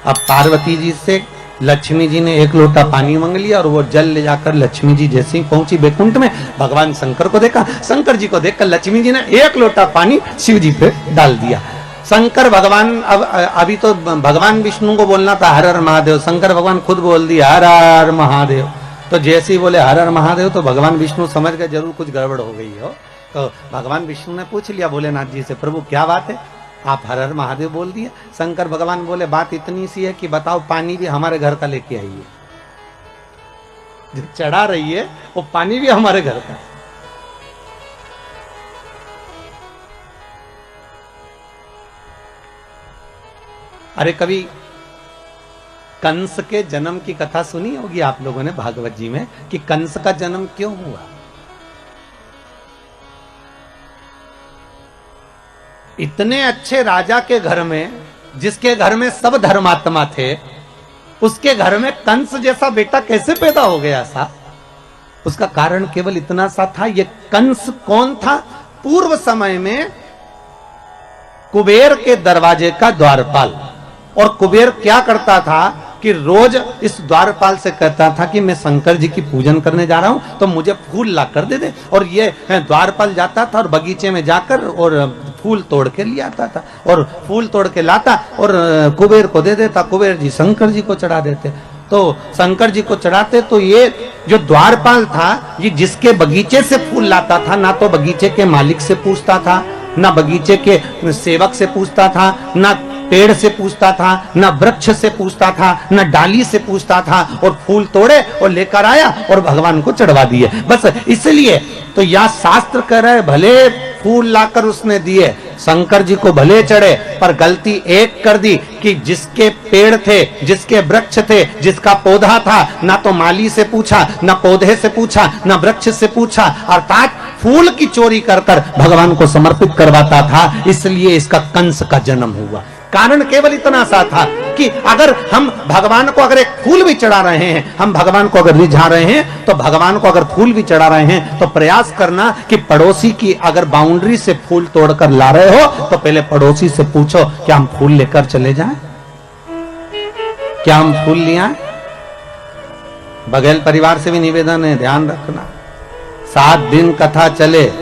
अब पार्वती जी से लक्ष्मी जी ने एक लोटा पानी मांग लिया और वो जल ले जाकर लक्ष्मी जी जैसे ही पहुंची बैकुंठ में, भगवान शंकर को देखा, शंकर जी को देखकर लक्ष्मी जी ने एक लोटा पानी शिव जी पे डाल दिया। शंकर भगवान अभी तो भगवान विष्णु को बोलना था हर हर महादेव, शंकर भगवान खुद बोल दिया हर हर महादेव। तो जैसे ही बोले हर हर महादेव तो भगवान विष्णु समझ गए जरूर कुछ गड़बड़ हो गई हो। तो भगवान विष्णु ने पूछ लिया भोलेनाथ जी से, प्रभु क्या बात है, आप हर हर महादेव बोल दिए। शंकर भगवान बोले बात इतनी सी है कि बताओ पानी भी हमारे घर का लेके आइए, जो चढ़ा रही है वो पानी भी हमारे घर का। अरे कभी कंस के जन्म की कथा सुनी होगी आप लोगों ने भागवत जी में कि कंस का जन्म क्यों हुआ। इतने अच्छे राजा के घर में, जिसके घर में सब धर्मात्मा थे, उसके घर में कंस जैसा बेटा कैसे पैदा हो गया सा। उसका कारण केवल इतना सा था, ये कंस कौन था, पूर्व समय में कुबेर के दरवाजे का द्वारपाल। और कुबेर क्या करता था कि रोज इस द्वारपाल से कहता था कि मैं शंकर जी की पूजन करने जा रहा हूं तो मुझे फूल ला कर दे दे। और ये द्वारपाल जाता था और बगीचे में जाकर और फूल तोड़ के ले आता था और फूल तोड़ के लाता और कुबेर को दे देता। कुबेर जी शंकर जी को चढ़ा देते। तो शंकर जी को चढ़ाते तो ये जो द्वारपाल था, ये जिसके बगीचे से फूल लाता था, ना तो बगीचे के मालिक से पूछता था, ना बगीचे के सेवक से पूछता था, ना पेड़ से पूछता था, ना वृक्ष से पूछता था, ना डाली से पूछता था, और फूल तोड़े और लेकर आया और भगवान को चढ़वा दिए। बस इसलिए तो यह शास्त्र कह रहे भले फूल लाकर उसने दिए, शंकर जी को भले चढ़े, पर गलती एक कर दी कि जिसके पेड़ थे, जिसके वृक्ष थे, जिसका पौधा था, ना तो माली से पूछा, ना पौधे से पूछा, ना वृक्ष से पूछा, अर्थात फूल की चोरी कर कर भगवान को समर्पित करवाता था। इसलिए इसका कंस का जन्म हुआ। कारण केवल इतना सा था कि अगर हम भगवान को अगर एक फूल भी चढ़ा रहे हैं, हम भगवान को अगर रिझा रहे हैं, तो भगवान को अगर फूल भी चढ़ा रहे हैं तो प्रयास करना कि पड़ोसी की अगर बाउंड्री से फूल तोड़कर ला रहे हो तो पहले पड़ोसी से पूछो क्या हम फूल लेकर चले जाएं, क्या हम फूल ले आए। बघेल परिवार से भी निवेदन है, ध्यान रखना 7 दिन कथा चले,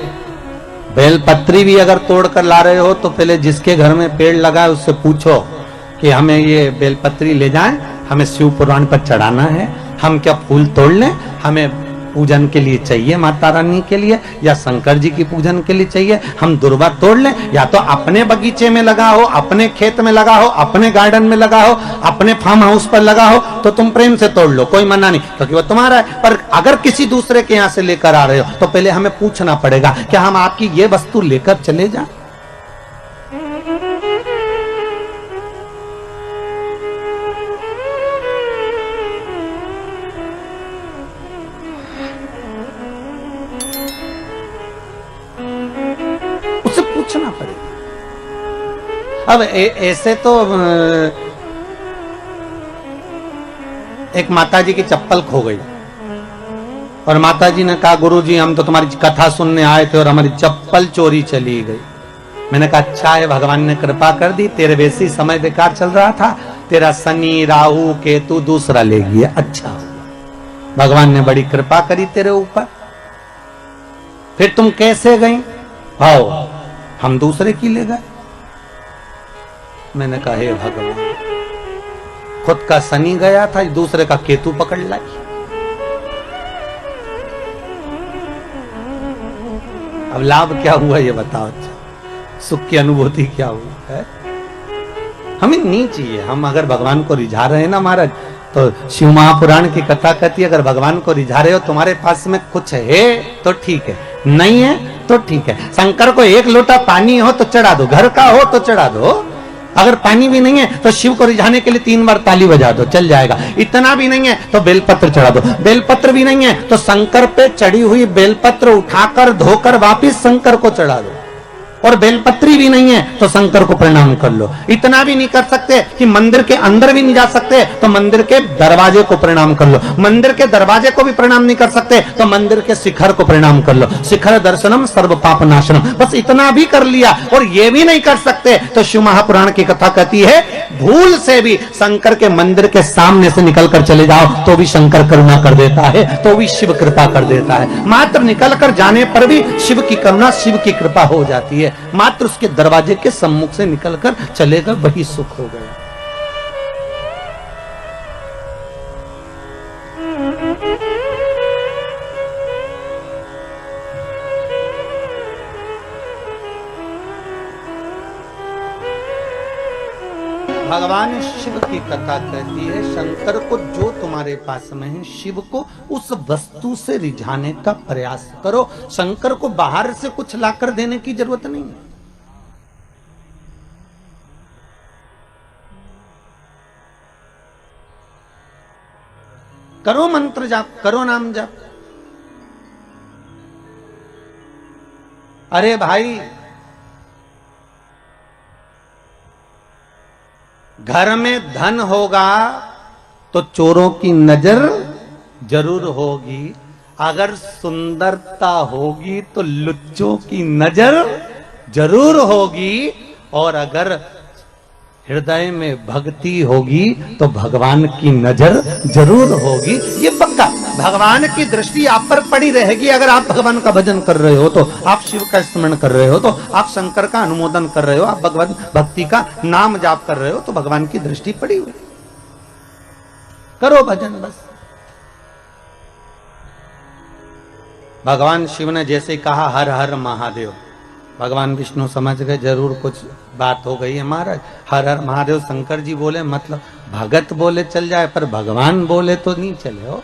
बेलपत्री भी अगर तोड़कर ला रहे हो तो पहले जिसके घर में पेड़ लगा है उससे पूछो कि हमें ये बेलपत्री ले जाएं, हमें शिव पुराण पर चढ़ाना है, हम क्या फूल तोड़ लें, हमें पूजन के लिए चाहिए माता रानी के लिए या शंकर जी की पूजन के लिए चाहिए, हम दुर्वा तोड़ लें। या तो अपने बगीचे में लगा हो, अपने खेत में लगा हो, अपने गार्डन में लगा हो, अपने फार्म हाउस पर लगा हो तो तुम प्रेम से तोड़ लो, कोई मना नहीं, क्योंकि वो तुम्हारा है। पर अगर किसी दूसरे के यहाँ से लेकर आ रहे हो तो पहले हमें पूछना पड़ेगा क्या हम आपकी ये वस्तु लेकर चले जाएं। पूछना पड़ेगा। अब ऐसे तो एक माताजी की चप्पल खो गई और माताजी ने कहा गुरुजी हम तो तुम्हारी कथा सुनने आए थे और हमारी चप्पल चोरी चली गई। मैंने कहा अच्छा है, भगवान ने कृपा कर दी, तेरे वैसे ही समय बेकार चल रहा था, तेरा शनि राहु केतु दूसरा ले गया, अच्छा भगवान ने बड़ी कृपा करी तेरे ऊपर। फिर तुम कैसे गई? आओ हम दूसरे की ले गए। मैंने कहा हे भगवान, खुद का शनि गया था, दूसरे का केतु पकड़ लाई। अब लाभ क्या हुआ ये बताओ, सुख की अनुभूति क्या हुई है? हमें नहीं चाहिए। हम अगर भगवान को रिझा रहे हैं ना महाराज, तो शिव महापुराण की कथा कहती है अगर भगवान को रिझा रहे हो, तुम्हारे पास में कुछ है तो ठीक है, नहीं है तो ठीक है। शंकर को एक लोटा पानी हो तो चढ़ा दो, घर का हो तो चढ़ा दो। अगर पानी भी नहीं है तो शिव को रिझाने के लिए 3 बार ताली बजा दो, चल जाएगा। इतना भी नहीं है तो बेलपत्र चढ़ा दो। बेलपत्र भी नहीं है तो शंकर पे चढ़ी हुई बेलपत्र उठाकर धोकर वापिस शंकर को चढ़ा दो। और बेलपत्री भी नहीं है तो शंकर को प्रणाम कर लो। इतना भी नहीं कर सकते कि मंदिर के अंदर भी नहीं जा सकते तो मंदिर के दरवाजे को प्रणाम कर लो। मंदिर के दरवाजे को भी प्रणाम नहीं कर सकते तो मंदिर के शिखर को प्रणाम कर लो। शिखर दर्शनम सर्व पाप नाशनम, बस इतना भी कर लिया और ये भी नहीं कर सकते तो शिव महापुराण की कथा कहती है भूल से भी शंकर के मंदिर के सामने से निकलकर चले जाओ तो भी शंकर करुणा कर देता है, तो भी शिव कृपा कर देता है। मात्र निकलकर जाने पर भी शिव की करुणा, शिव की कृपा हो जाती है। मात्र उसके दरवाजे के सम्मुख से निकलकर चलेगा वही सुख हो गया। भगवान शिव की कथा कहती है शंकर को जो तुम्हारे पास में है शिव को उस वस्तु से रिझाने का प्रयास करो। शंकर को बाहर से कुछ लाकर देने की जरूरत नहीं है। करो मंत्र जाप, करो नाम जाप। अरे भाई घर में धन होगा तो चोरों की नजर जरूर होगी, अगर सुंदरता होगी तो लुच्चों की नजर जरूर होगी, और अगर हृदय में भक्ति होगी तो भगवान की नजर जरूर होगी। ये पक्का, भगवान की दृष्टि आप पर पड़ी रहेगी। अगर आप भगवान का भजन कर रहे हो तो, आप शिव का स्मरण कर रहे हो तो, आप शंकर का अनुमोदन कर रहे हो, आप भगवान भक्ति का नाम जाप कर रहे हो तो भगवान की दृष्टि पड़ी हुई। करो भजन बस। भगवान शिव ने जैसे कहा हर हर महादेव, भगवान विष्णु समझ गए जरूर कुछ बात हो गई है महाराज। हर हर महादेव शंकर जी बोले मतलब भगत बोले चल जाए, पर भगवान बोले तो नहीं चले हो।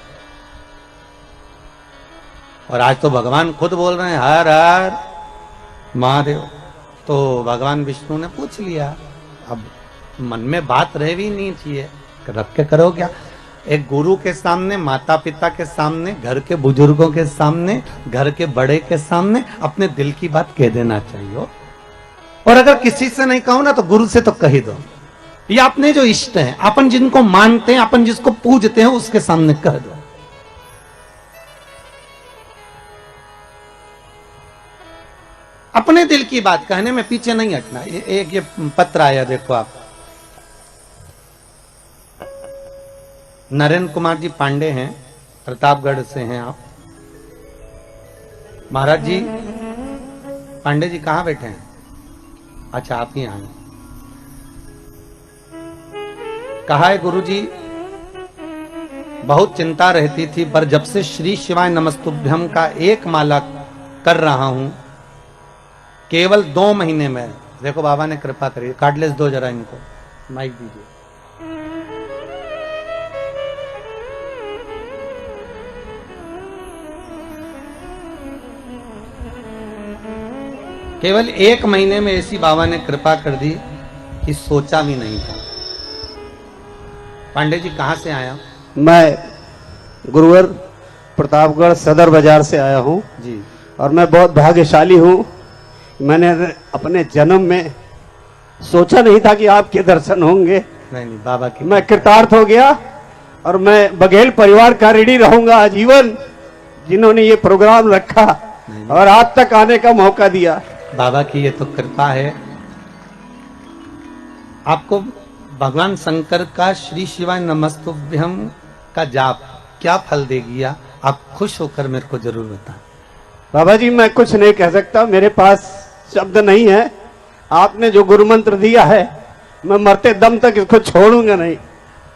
और आज तो भगवान खुद बोल रहे हैं हर हर महादेव। तो भगवान विष्णु ने पूछ लिया, अब मन में बात रह भी नहीं चाहिए, रख के करो क्या। एक गुरु के सामने, माता पिता के सामने, घर के बुजुर्गों के सामने, घर के बड़े के सामने अपने दिल की बात कह देना चाहिए। और अगर किसी से नहीं कहो ना तो गुरु से तो कह ही दो, या अपने जो इष्ट हैं, अपन जिनको मानते हैं, अपन जिसको पूजते हैं उसके सामने कह दो। अपने दिल की बात कहने में पीछे नहीं हटना। ये पत्र आया देखो आप, नरेंद्र कुमार जी पांडे हैं, प्रतापगढ़ से हैं आप। महाराज जी, पांडे जी कहाँ बैठे हैं? अच्छा आप ही आए। कहा है गुरु जी, बहुत चिंता रहती थी पर जब से श्री शिवाय नमस्तुभ्यम का एक माला कर रहा हूं, केवल 2 महीने में, देखो बाबा ने कृपा करी। कार्डलेस दो जरा इनको, माइक दीजिए। केवल 1 महीने में ऐसी बाबा ने कृपा कर दी कि सोचा भी नहीं था। पांडे जी कहां से आया? मैं गुरुवर प्रतापगढ़ सदर बाजार से आया हूं जी। और मैं बहुत भाग्यशाली हूं। मैंने अपने जन्म में सोचा नहीं था कि आपके दर्शन होंगे। नहीं बाबा की, मैं कृतार्थ हो गया और मैं बघेल परिवार का ऋणी रहूंगा आजीवन, जिन्होंने ये प्रोग्राम रखा और आज तक आने का मौका दिया। बाबा की ये तो कृपा है। आपको भगवान शंकर का श्री शिवाय नमस्तुभ्यम का जाप क्या फल देगी, आप खुश होकर मेरे को जरूर बताएं। बाबा जी मैं कुछ नहीं कह सकता, मेरे पास शब्द नहीं है। आपने जो गुरु मंत्र दिया है मैं मरते दम तक इसको छोड़ूंगा नहीं।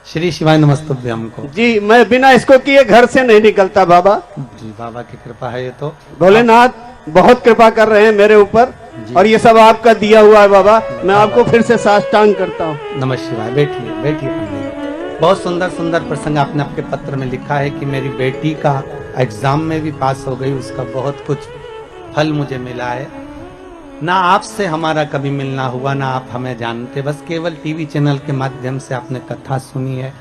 श्री शिवाय नमस्तुभ्यम को जी, मैं बिना इसको किए घर से नहीं निकलता बाबा जी। बाबा की कृपा है ये तो। भोलेनाथ बहुत कृपा कर रहे हैं मेरे ऊपर और ये सब आपका दिया हुआ है बाबा। मैं आपको फिर से साष्टांग करता हूँ। नमः शिवाय। बैठिए बैठिए पांडे जी। बहुत सुंदर सुंदर प्रसंग आपने आपके पत्र में लिखा है कि मेरी बेटी का एग्जाम में भी पास हो गई, उसका बहुत कुछ फल मुझे मिला है। ना आपसे हमारा कभी मिलना हुआ, ना आप हमें जानते, बस केवल टीवी चैनल के माध्यम से आपने कथा सुनी है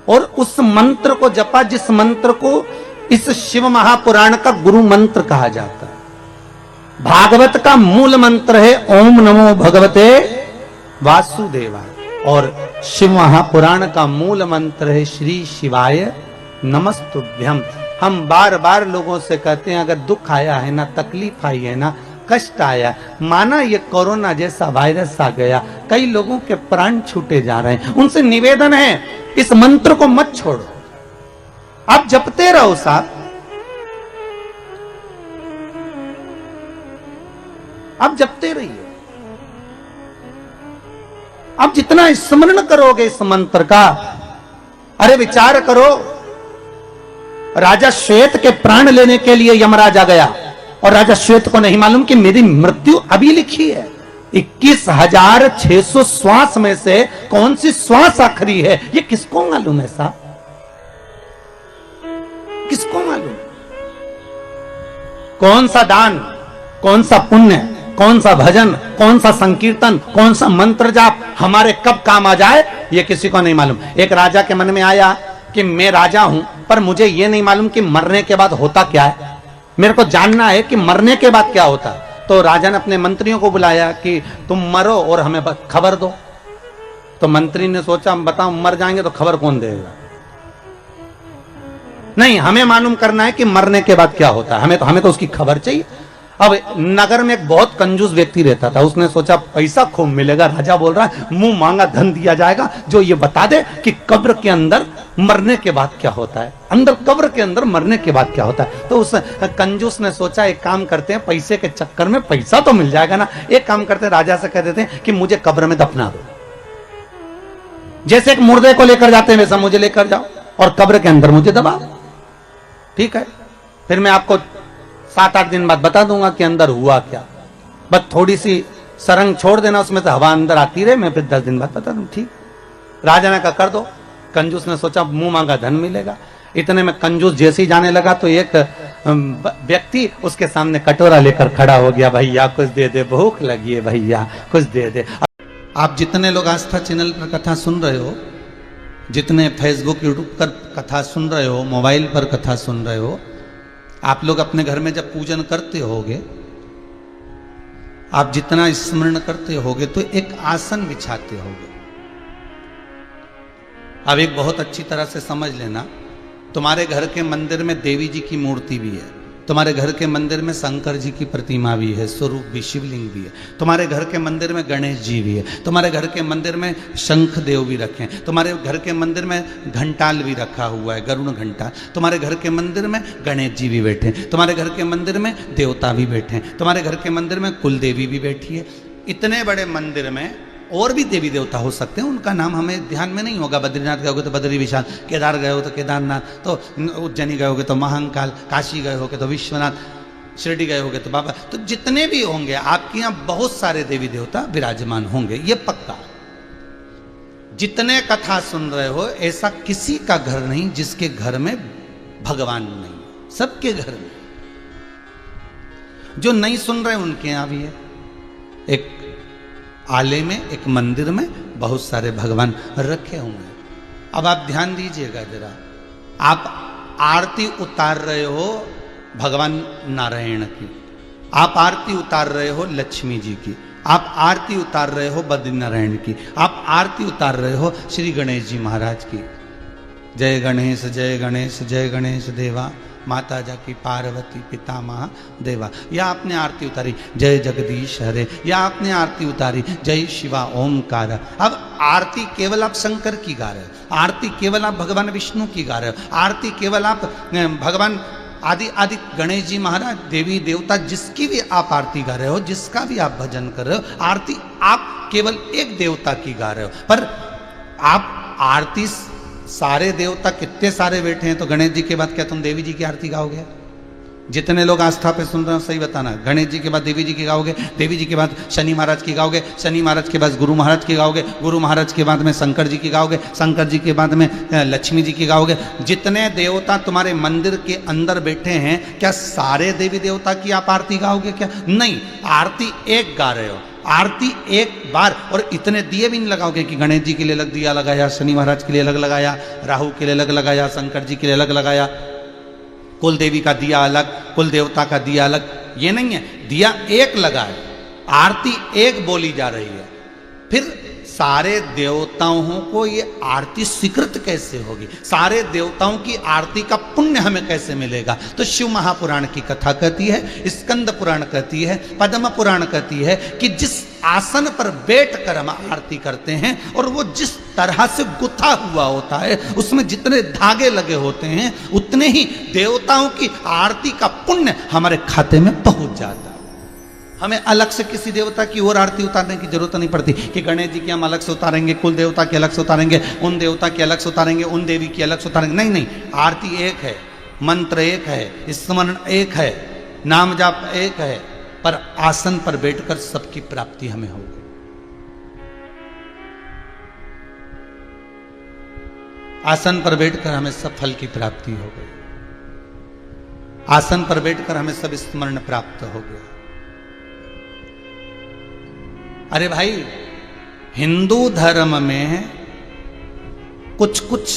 और उस मंत्र को जपा जिस मंत्र को इस शिव महापुराण का गुरु मंत्र कहा जाता है। भागवत का मूल मंत्र है ओम नमो भगवते वासुदेवाय, और शिव महापुराण का मूल मंत्र है श्री शिवाय नमस्तुभ्यम। हम बार बार लोगों से कहते हैं अगर दुख आया है ना, तकलीफ आई है ना, कष्ट आया, माना ये कोरोना जैसा वायरस आ गया, कई लोगों के प्राण छूटे जा रहे हैं, उनसे निवेदन है इस मंत्र को मत छोड़ो, आप जपते रहो साहब, आप जपते रहिए। आप जितना स्मरण करोगे इस मंत्र का, अरे विचार करो, राजा श्वेत के प्राण लेने के लिए यमराजा गया और राजा श्वेत को नहीं मालूम कि मेरी मृत्यु अभी लिखी है। 21,600 श्वास में से कौन सी श्वास आखिरी है, ये किसको मालूम है साहब, किसको मालूम? कौन सा दान, कौन सा पुण्य, कौन सा भजन, कौन सा संकीर्तन, कौन सा मंत्र जाप हमारे कब काम आ जाए, ये किसी को नहीं मालूम। एक राजा के मन में आया कि मैं राजा हूं, पर मुझे ये नहीं मालूम कि मरने के बाद होता क्या है, मेरे को जानना है कि मरने के बाद क्या होता है। तो राजा ने अपने मंत्रियों को बुलाया कि तुम मरो और हमें खबर दो। तो मंत्री ने सोचा बताओ मर जाएंगे तो खबर कौन देगा, नहीं हमें मालूम करना है कि मरने के बाद क्या होता है, हमें तो उसकी खबर चाहिए। अब नगर में एक बहुत कंजूस व्यक्ति रहता था, उसने सोचा पैसा खूब मिलेगा, राजा बोल रहा है मुंह मांगा धन दिया जाएगा जो ये बता दे कि कब्र के अंदर मरने के बाद क्या होता है, अंदर कब्र के अंदर मरने के बाद क्या होता है। तो उस कंजूस ने सोचा एक काम करते हैं, पैसे के चक्कर में पैसा तो मिल जाएगा ना, एक काम करते हैं राजा से कह देते हैं कि मुझे कब्र में दफना दो, जैसे एक मुर्दे को लेकर जाते हैं वैसा मुझे लेकर जाओ और कब्र के अंदर मुझे दबा दो, ठीक है, फिर मैं आपको 7-8 दिन बाद बता दूंगा कि अंदर हुआ क्या, बस थोड़ी सी सरंग छोड़ देना उसमें से हवा अंदर आती रहे, मैं फिर 10 दिन बाद बता दूं, ठीक। राजा ने कहा कर दो। कंजूस ने सोचा मुंह मांगा धन मिलेगा। इतने में कंजूस जैसे ही जाने लगा तो एक व्यक्ति उसके सामने कटोरा लेकर खड़ा हो गया, भैया कुछ दे दे, भूख लगी है भैया कुछ दे दे। आप जितने लोग आस्था चैनल पर कथा सुन रहे हो, जितने फेसबुक यूट्यूब पर कथा सुन रहे हो, मोबाइल पर कथा सुन रहे हो, आप लोग अपने घर में जब पूजन करते होगे, आप जितना स्मरण करते होगे तो एक आसन बिछाते होगे। अब एक बहुत अच्छी तरह से समझ लेना, तुम्हारे घर के मंदिर में देवी जी की मूर्ति भी है, तुम्हारे घर के मंदिर में शंकर जी की प्रतिमा भी है, स्वरूप भी, शिवलिंग भी है, तुम्हारे घर के मंदिर में गणेश जी भी है, तुम्हारे घर के मंदिर में शंख देव भी रखे हैं, तुम्हारे घर के मंदिर में घंटाल भी रखा हुआ है, गरुड़ घंटाल, तुम्हारे घर के मंदिर में गणेश जी भी बैठे हैं, तुम्हारे घर के मंदिर में देवता भी बैठे हैं, तुम्हारे घर के मंदिर में कुल देवी भी बैठी है। इतने बड़े मंदिर में और भी देवी देवता हो सकते हैं, उनका नाम हमें ध्यान में नहीं होगा। बद्रीनाथ गए होगे तो बद्री विशाल, केदार गए हो तो केदारनाथ, तो उज्जैनी गए होगे तो महाकाल, काशी गए होगे तो विश्वनाथ, शिरडी गए होगे तो बाबा, तो जितने भी होंगे आपके यहाँ बहुत सारे देवी देवता विराजमान होंगे, ये पक्का। जितने कथा सुन रहे हो ऐसा किसी का घर नहीं जिसके घर में भगवान नहीं, सबके घर में। जो नहीं सुन रहे उनके यहाँ भी है, एक आले में, एक मंदिर में बहुत सारे भगवान रखे हुए हैं। अब आप ध्यान दीजिएगा जरा, आप आरती उतार रहे हो भगवान नारायण की, आप आरती उतार रहे हो लक्ष्मी जी की, आप आरती उतार रहे हो बद्रीनारायण की, आप आरती उतार रहे हो श्री गणेश जी महाराज की। जय गणेश जय गणेश जय गणेश देवा, माता जाकी पार्वती पितामह देवा, या आपने आरती उतारी जय जगदीश हरे, या आपने आरती उतारी जय शिवा ओमकार। अब आरती केवल आप शंकर की गा रहे हो, आरती केवल आप भगवान विष्णु की गा रहे हो, आरती केवल आप भगवान आदि आदि गणेश जी महाराज, देवी देवता जिसकी भी आप आरती गा रहे हो, जिसका भी आप भजन कर रहे हो, आरती आप केवल एक देवता की गा रहे हो। पर आप आरती सारे देवता कितने सारे बैठे हैं, तो गणेश जी के बाद क्या तुम देवी जी की आरती गाओगे? जितने लोग आस्था पे सुन रहे हो सही बताना, गणेश जी के बाद देवी जी की गाओगे, देवी जी के बाद शनि महाराज की गाओगे, शनि महाराज के बाद गुरु महाराज की गाओगे, गुरु महाराज के बाद में शंकर जी की गाओगे, शंकर जी के बाद में लक्ष्मी जी की गाओगे। जितने देवता तुम्हारे मंदिर के अंदर बैठे हैं, क्या सारे देवी देवता की आप आरती गाओगे क्या? नहीं, आरती एक गा रहे हो, आरती एक बार। और इतने दिए भी नहीं लगाओगे कि गणेश जी के लिए अलग दिया लगाया, शनि महाराज के लिए अलग लगाया, राहु के लिए अलग लगाया, शंकर जी के लिए अलग लगाया, कुल देवी का दिया अलग, कुल देवता का दिया अलग। ये नहीं है, दिया एक लगा है, आरती एक बोली जा रही है, फिर सारे देवताओं को ये आरती स्वीकृत कैसे होगी, सारे देवताओं की आरती का पुण्य हमें कैसे मिलेगा? तो शिव महापुराण की कथा कहती है, स्कंद पुराण कहती है, पद्म पुराण कहती है कि जिस आसन पर बैठकर हम आरती करते हैं और वो जिस तरह से गुथा हुआ होता है, उसमें जितने धागे लगे होते हैं, उतने ही देवताओं की आरती का पुण्य हमारे खाते में पहुंच जाता है। हमें अलग से किसी देवता की और आरती उतारने की जरूरत नहीं पड़ती कि गणेश जी की हम अलग से उतारेंगे, कुल देवता की अलग से उतारेंगे, उन देवता की अलग से उतारेंगे, उन देवी की अलग से उतारेंगे। नहीं नहीं, आरती एक है, मंत्र एक है, स्मरण एक है, नाम जाप एक है, पर आसन पर बैठकर सबकी प्राप्ति हमें होगी। आसन पर बैठकर हमें सब फल की प्राप्ति हो गई, आसन पर बैठकर हमें सब स्मरण प्राप्त हो गया। अरे भाई, हिंदू धर्म में कुछ कुछ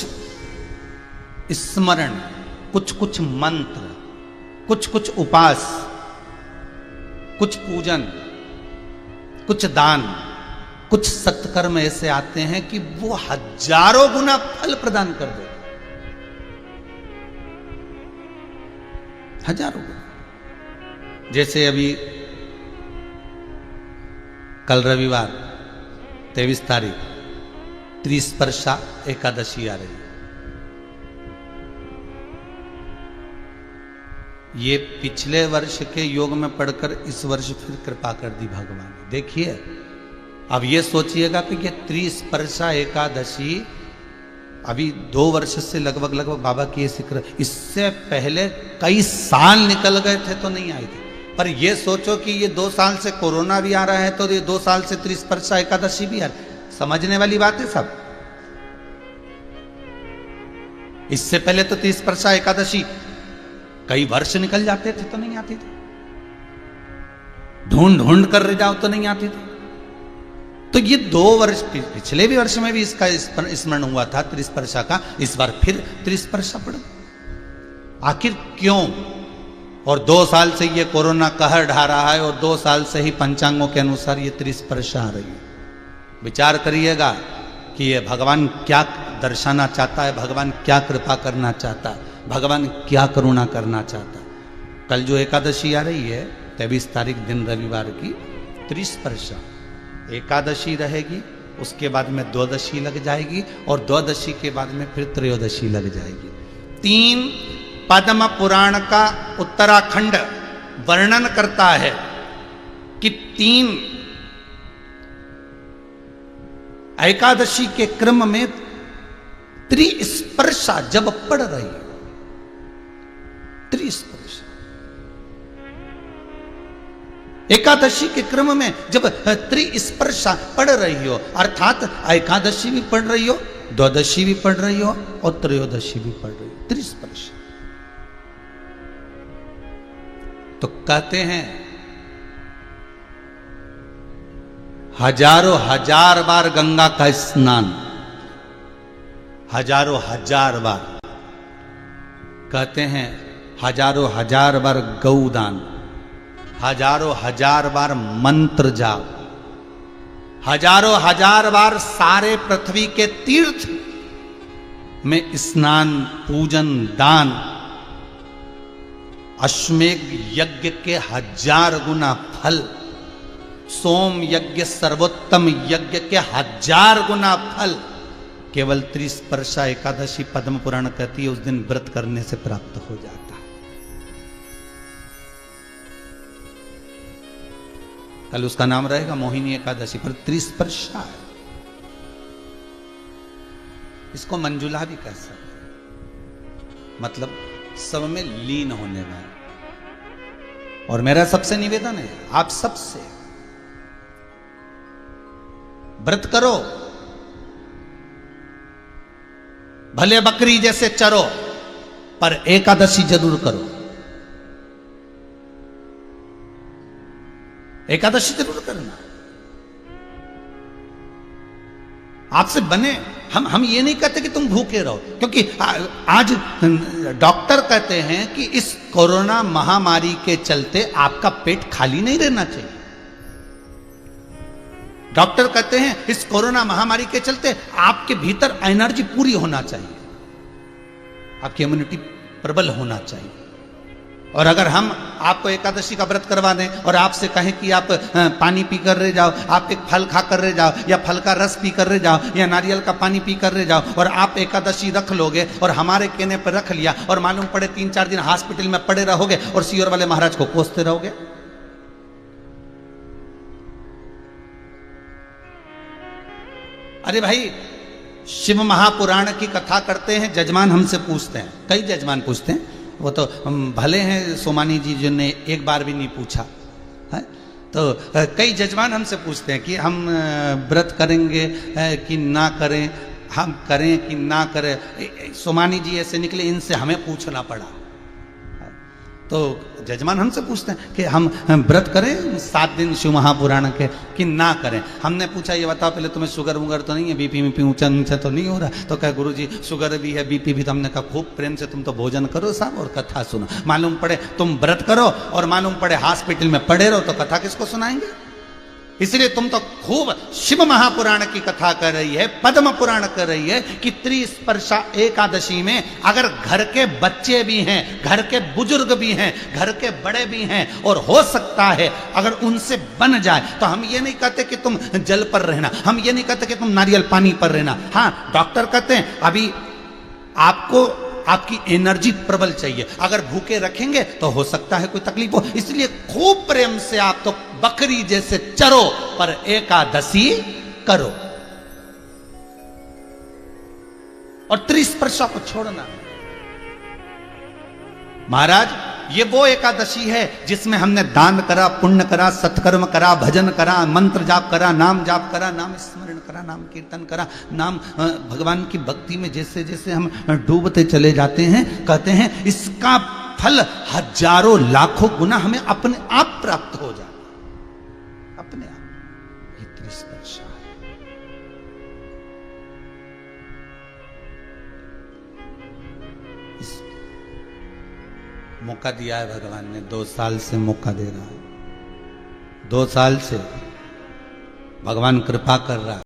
स्मरण, कुछ कुछ मंत्र, कुछ कुछ उपास, कुछ पूजन, कुछ दान, कुछ सत्कर्म ऐसे आते हैं कि वो हजारों गुना फल प्रदान कर देते, हजारों गुना। जैसे अभी कल रविवार 23 तारीख त्रिस्पर्शा एकादशी आ रही है। ये पिछले वर्ष के योग में पढ़कर इस वर्ष फिर कृपा कर दी भगवान ने। देखिए, अब ये सोचिएगा कि ये त्रिस्पर्शा एकादशी अभी 2 वर्ष से लगभग बाबा की ये सिक्र, इससे पहले कई साल निकल गए थे तो नहीं आई थी। पर ये सोचो कि ये 2 साल से कोरोना भी आ रहा है, तो ये 2 साल से त्रिस्पर्शा एकादशी भी आ रही है। समझने वाली बात है सब। इससे पहले तो त्रिस्पर्शा एकादशी कई वर्ष निकल जाते थे तो नहीं आती थी, ढूंढ ढूंढ कर रह जाओ तो नहीं आती थी। तो ये 2 वर्ष, पिछले भी वर्ष में भी इसका स्मरण हुआ था त्रिस्पर्शा का, इस बार फिर त्रिस्पर्शा पड़। आखिर क्यों? और 2 साल से ये कोरोना कहर ढा रहा है और 2 साल से ही पंचांगों के अनुसार ये त्रिस्पर्शा आ रही है। विचार करिएगा कि ये भगवान क्या दर्शाना चाहता है, भगवान क्या कृपा करना चाहता है, भगवान क्या करुणा करना चाहता है। कल जो एकादशी आ रही है 23 तारीख दिन रविवार की, त्रिस्पर्शा एकादशी रहेगी, उसके बाद में द्वादशी लग जाएगी और द्वादशी के बाद में फिर त्रयोदशी लग जाएगी। 3 पद्म पुराण का उत्तराखंड वर्णन करता है कि 3 एकादशी के क्रम में त्रिस्पर्शा जब पड़ रही है, त्रिस्पर्शा एकादशी के क्रम में जब त्रिस्पर्शा पड़ रही हो, अर्थात एकादशी भी पढ़ रही हो, द्वादशी भी पढ़ रही हो और त्रयोदशी भी पढ़ रही हो, त्रिस्पर्शा। तो कहते हैं हजारों हजार बार गंगा का स्नान, हजारों हजार बार, कहते हैं हजारों हजार बार गौदान, हजारों हजार बार मंत्र जाप, हजारों हजार बार सारे पृथ्वी के तीर्थ में स्नान, पूजन, दान, अश्वमेध यज्ञ के 1000 गुना फल, सोम यज्ञ सर्वोत्तम यज्ञ के 1000 गुना फल केवल त्रिस्पर्शा एकादशी पद्म पुराण कहती है उस दिन व्रत करने से प्राप्त हो जाता है। कल उसका नाम रहेगा मोहिनी एकादशी, पर त्रिस्पर्शा है। इसको मंजुला भी कह सकते, मतलब सब में लीन होने वाला। और मेरा सबसे निवेदन है आप सबसे, व्रत करो, भले बकरी जैसे चरो, पर एकादशी जरूर करो, एकादशी जरूर करना। आपसे बने हम ये नहीं कहते कि तुम भूखे रहो, क्योंकि आज डॉक्टर कहते हैं कि इस कोरोना महामारी के चलते आपका पेट खाली नहीं रहना चाहिए। डॉक्टर कहते हैं इस कोरोना महामारी के चलते आपके भीतर एनर्जी पूरी होना चाहिए, आपकी इम्यूनिटी प्रबल होना चाहिए। और अगर हम आपको एकादशी का व्रत करवा दें और आपसे कहें कि आप पानी पी कर रह जाओ, आप एक फल खा कर रह जाओ, या फल का रस पी कर रह जाओ, या नारियल का पानी पी कर रह जाओ, और आप एकादशी रख लोगे और हमारे कहने पर रख लिया, और मालूम पड़े 3-4 दिन हॉस्पिटल में पड़े रहोगे और सीओर वाले महाराज को कोसते रहोगे। अरे भाई, शिव महापुराण की कथा करते हैं, जजमान हमसे पूछते हैं, कई जजमान पूछते हैं, वो तो भले हैं सोमानी जी जिन्होंने एक बार भी नहीं पूछा है, तो कई जजमान हमसे पूछते हैं कि हम व्रत करेंगे कि ना करें, हम करें कि ना करें। सोमानी जी ऐसे निकले, इनसे हमें पूछना पड़ा। तो जजमान हमसे पूछते हैं कि हम व्रत करें 7 दिन शिव महापुराण के कि ना करें। हमने पूछा ये बताओ पहले तुम्हें शुगर वुगर तो नहीं है, बीपी में ऊंचा नीचा तो नहीं हो रहा? तो कहा गुरुजी शुगर भी है, बीपी भी। तो हमने कहा खूब प्रेम से तुम तो भोजन करो साहब और कथा सुनो। मालूम पड़े तुम व्रत करो और मालूम पड़े हॉस्पिटल में पड़े रहो, तो कथा किसको सुनाएंगे? इसलिए तुम तो खूब शिव महापुराण की कथा कर रही है, पद्म पुराण कर रही है कि त्रिस्पर्शा एकादशी में अगर घर के बच्चे भी हैं, घर के बुजुर्ग भी हैं, घर के बड़े भी हैं, और हो सकता है अगर उनसे बन जाए, तो हम ये नहीं कहते कि तुम जल पर रहना, हम ये नहीं कहते कि तुम नारियल पानी पर रहना। हाँ, डॉक्टर कहते हैं अभी आपको आपकी एनर्जी प्रबल चाहिए, अगर भूखे रखेंगे तो हो सकता है कोई तकलीफ हो। इसलिए खूब प्रेम से आप तो बकरी जैसे चरो पर एकादशी करो, और त्रिस्पर्शा को छोड़ना। महाराज, ये वो एकादशी है जिसमें हमने दान करा, पुण्य करा, सत्कर्म करा, भजन करा, मंत्र जाप करा, नाम जाप करा, नाम स्मरण करा, नाम कीर्तन करा, नाम भगवान की भक्ति में जैसे जैसे हम डूबते चले जाते हैं, कहते हैं इसका फल हजारों लाखों गुना हमें अपने आप प्राप्त हो जाए, अपने आप। ये त्रिस्पर्शा है। मौका दिया है भगवान ने, 2 साल से मौका दे रहा है, 2 साल से भगवान कृपा कर रहा है।